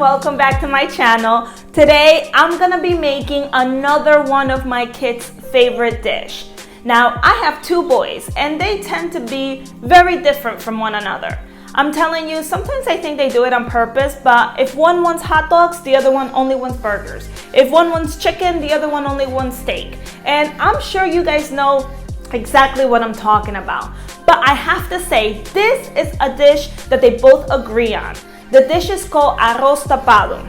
welcome back to my channel. Today I'm gonna be making another one of my kids' favorite dish. Now I have two boys and they tend to be very different from one another. I'm telling you, sometimes I think they do it on purpose, but if one wants hot dogs, the other one only wants burgers. If one wants chicken, the other one only wants steak. And I'm sure you guys know exactly what I'm talking about. But I have to say, this is a dish that they both agree on. The dish is called Arroz Tapado,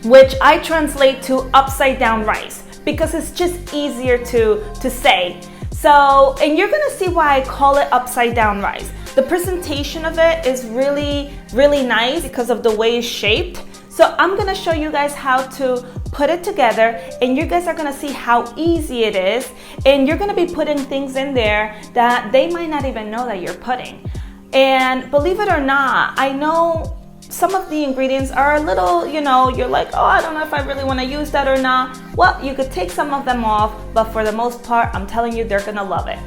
which I translate to upside down rice because it's just easier to say. So, and you're gonna see why I call it upside down rice. The presentation of it is really, really nice because of the way it's shaped. So I'm gonna show you guys how to put it together, and you guys are gonna see how easy it is, and you're gonna be putting things in there that they might not even know that you're putting. And believe it or not, I know some of the ingredients are a little, you're like, oh, I don't know if I really want to use that or not. Well, you could take some of them off, but for the most part, I'm telling you, they're gonna love it.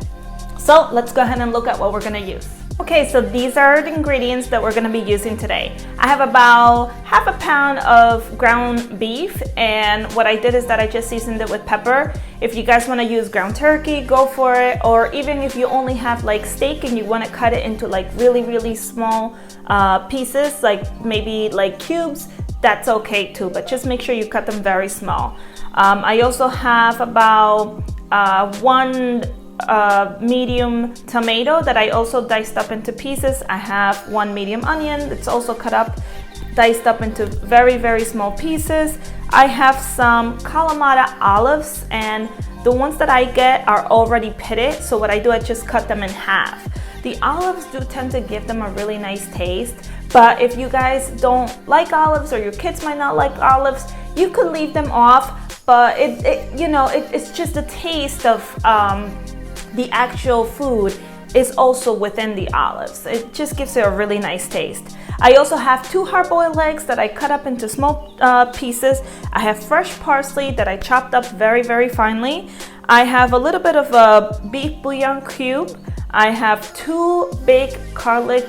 So let's go ahead and look at what we're gonna use. Okay, so these are the ingredients that we're gonna be using today. I have about half a pound of ground beef, and what I did is that I just seasoned it with pepper. If you guys wanna use ground turkey, go for it. Or even if you only have like steak and you wanna cut it into like really, really small pieces, like maybe like cubes, that's okay too, but just make sure you cut them very small. I also have about one medium tomato that I also diced up into pieces. I have one medium onion that's also cut up, diced up into very, very small pieces. I have some Kalamata olives, and the ones that I get are already pitted, so what I do, I just cut them in half. The olives do tend to give them a really nice taste, but if you guys don't like olives or your kids might not like olives, you could leave them off, but it's just the taste of the actual food is also within the olives. It just gives it a really nice taste. I also have 2 hard-boiled eggs that I cut up into small pieces. I have fresh parsley that I chopped up very, very finely. I have a little bit of a beef bouillon cube. I have 2 big garlic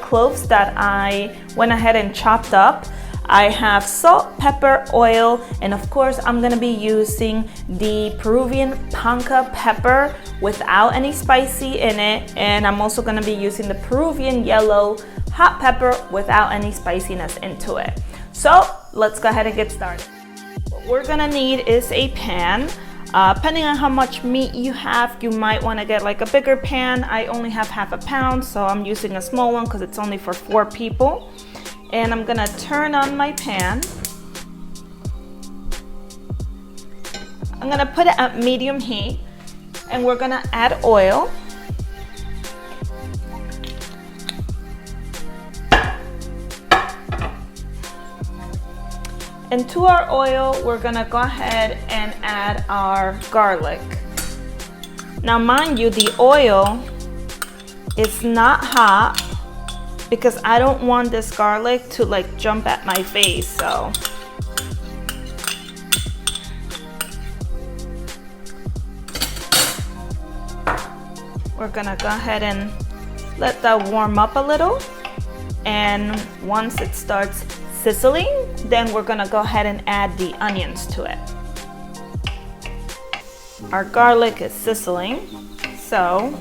cloves that I went ahead and chopped up. I have salt, pepper, oil, and of course I'm gonna be using the Peruvian Panca Pepper without any spicy in it, and I'm also gonna be using the Peruvian Yellow hot pepper without any spiciness into it. So let's go ahead and get started. What we're gonna need is a pan. Depending on how much meat you have, you might want to get like a bigger pan. I only have half a pound, so I'm using a small one because it's only for 4 people. And I'm gonna turn on my pan. I'm gonna put it at medium heat, and we're gonna add oil. And to our oil, we're gonna go ahead and add our garlic. Now mind you, the oil is not hot because I don't want this garlic to like jump at my face, so. We're gonna go ahead and let that warm up a little. And once it starts sizzling, then we're gonna go ahead and add the onions to it. Our garlic is sizzling, so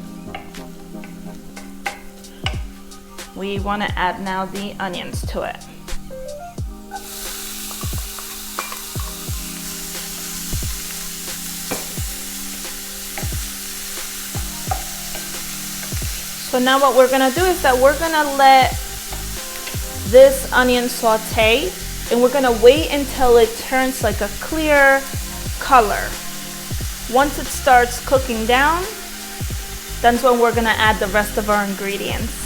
we want to add now the onions to it. So now what we're going to do is that we're going to let this onion saute, and we're going to wait until it turns like a clear color. Once it starts cooking down, that's when we're going to add the rest of our ingredients.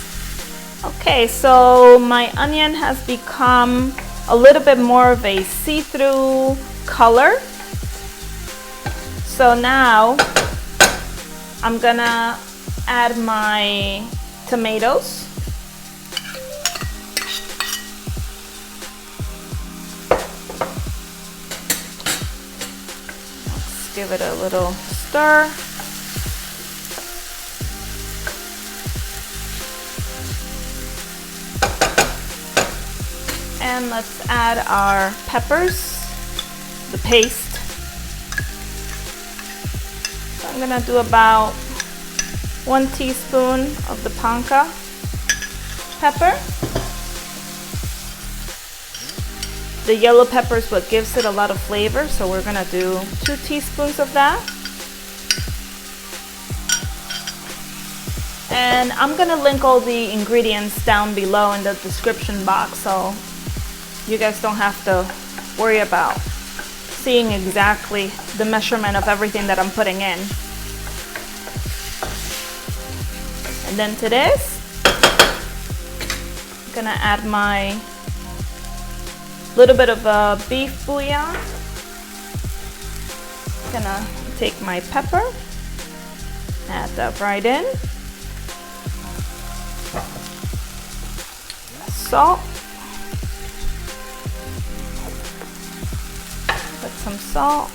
Okay, so my onion has become a little bit more of a see-through color. So now I'm gonna add my tomatoes. Let's give it a little stir. And let's add our peppers, the paste. So I'm gonna do about 1 teaspoon of the panca pepper. The yellow pepper is what gives it a lot of flavor, so we're gonna do 2 teaspoons of that. And I'm gonna link all the ingredients down below in the description box, so you guys don't have to worry about seeing exactly the measurement of everything that I'm putting in. And then to this, I'm gonna add my little bit of beef bouillon. Gonna take my pepper, add that right in. Salt. Put some salt.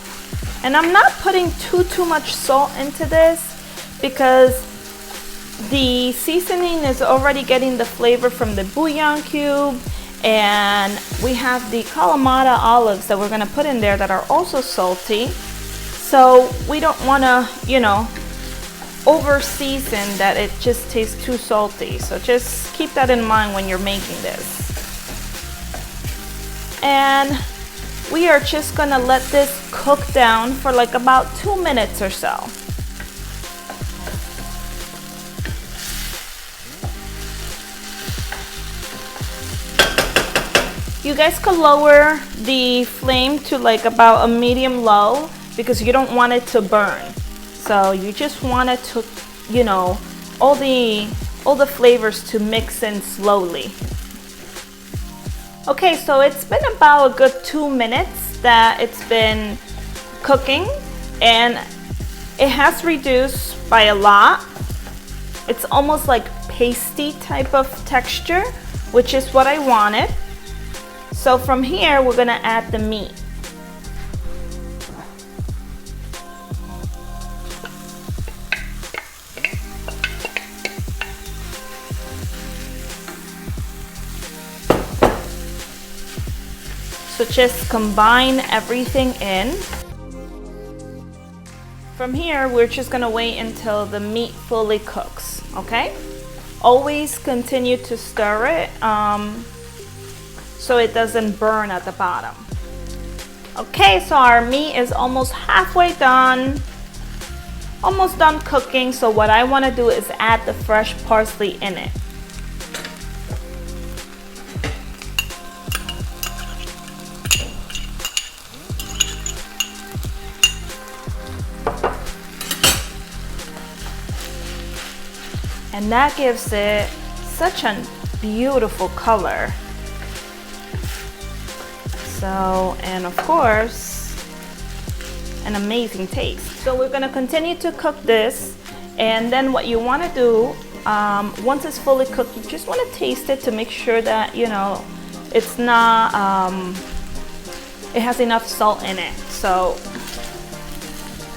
And I'm not putting too much salt into this because the seasoning is already getting the flavor from the bouillon cube, and we have the Kalamata olives that we're gonna put in there that are also salty. So we don't wanna, you know, over season that it just tastes too salty. So just keep that in mind when you're making this. And we are just gonna let this cook down for like about 2 minutes or so. You guys could lower the flame to like about a medium low because you don't want it to burn. So you just want it to, you know, all the flavors to mix in slowly. Okay, so it's been about a good 2 minutes that it's been cooking, and it has reduced by a lot. It's almost like pasty type of texture, which is what I wanted. So from here, we're gonna add the meat. So just combine everything in. From here, we're just gonna wait until the meat fully cooks, okay? Always continue to stir it so it doesn't burn at the bottom. Okay, so our meat is almost halfway done, almost done cooking. So what I wanna do is add the fresh parsley in it. And that gives it such a beautiful color. So, and of course, an amazing taste. So we're gonna continue to cook this, and then what you wanna do, once it's fully cooked, you just wanna taste it to make sure that, you know, it's not, it has enough salt in it. So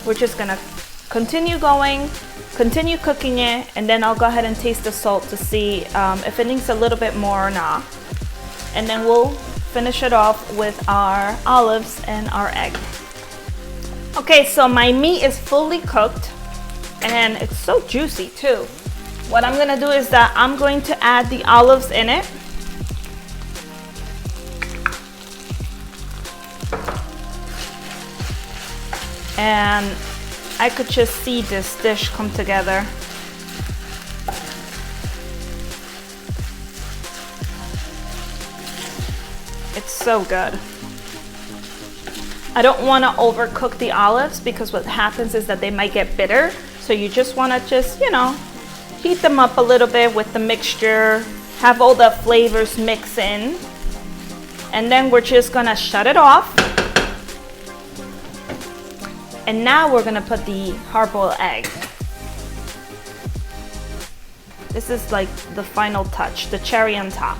we're just gonna continue going, continue cooking it, and then I'll go ahead and taste the salt to see if it needs a little bit more or not. And then we'll finish it off with our olives and our egg. Okay, so my meat is fully cooked and it's so juicy too. What I'm gonna do is that I'm going to add the olives in it. And I could just see this dish come together. It's so good. I don't want to overcook the olives because what happens is that they might get bitter. So you just want to just, you know, heat them up a little bit with the mixture, have all the flavors mix in. And then we're just gonna shut it off. And now we're gonna put the hard-boiled egg. This is like the final touch, the cherry on top.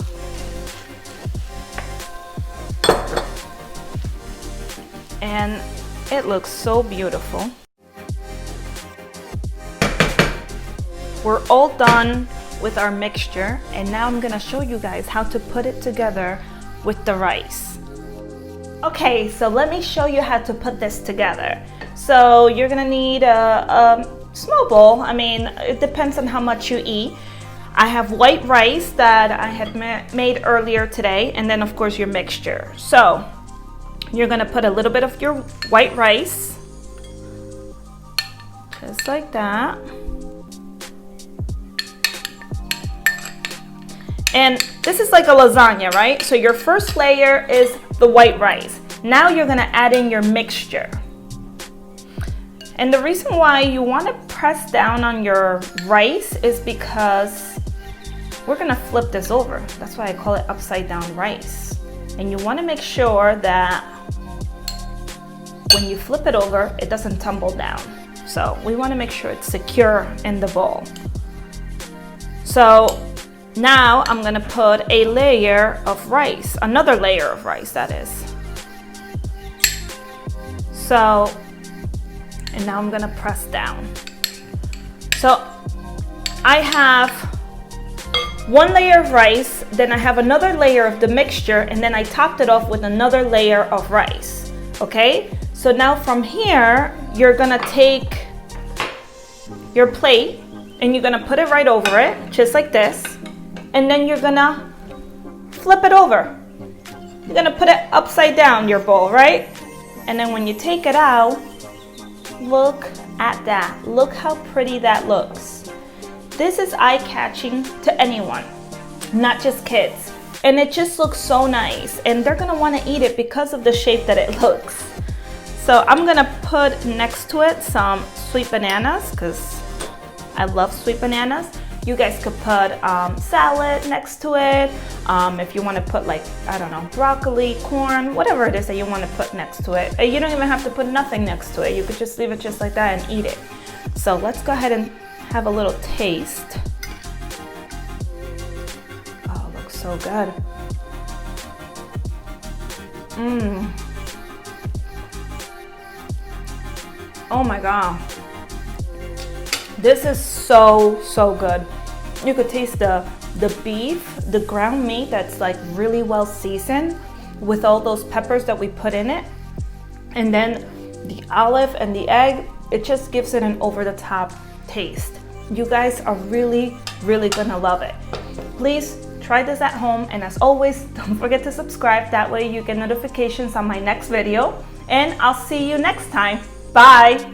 And it looks so beautiful. We're all done with our mixture, and now I'm gonna show you guys how to put it together with the rice. Okay, so let me show you how to put this together. So you're gonna need a small bowl. I mean, it depends on how much you eat. I have white rice that I had made earlier today, and then of course your mixture. So you're gonna put a little bit of your white rice, just like that. And this is like a lasagna, right? So your first layer is the white rice. Now you're gonna add in your mixture. And the reason why you wanna press down on your rice is because we're gonna flip this over. That's why I call it upside down rice. And you wanna make sure that when you flip it over, it doesn't tumble down. So we wanna make sure it's secure in the bowl. So now I'm gonna put a layer of rice, another layer of rice that is. So, and now I'm gonna press down. So I have one layer of rice, then I have another layer of the mixture, and then I topped it off with another layer of rice, okay? So now from here, you're gonna take your plate and you're gonna put it right over it, just like this. And then you're gonna flip it over. You're gonna put it upside down, your bowl, right? And then when you take it out, look at that. Look how pretty that looks. This is eye-catching to anyone, not just kids. And it just looks so nice. And they're gonna wanna eat it because of the shape that it looks. So I'm gonna put next to it some sweet bananas, because I love sweet bananas. You guys could put salad next to it. If you want to put, like, I don't know, broccoli, corn, whatever it is that you want to put next to it. You don't even have to put nothing next to it. You could just leave it just like that and eat it. So let's go ahead and have a little taste. Oh, it looks so good. Oh my God. This is so good. You could taste the beef, the ground meat that's like really well seasoned with all those peppers that we put in it. And then the olive and the egg, it just gives it an over-the-top taste. You guys are really gonna love it. Please try this at home, and as always, don't forget to subscribe. That way you get notifications on my next video, and I'll see you next time. Bye.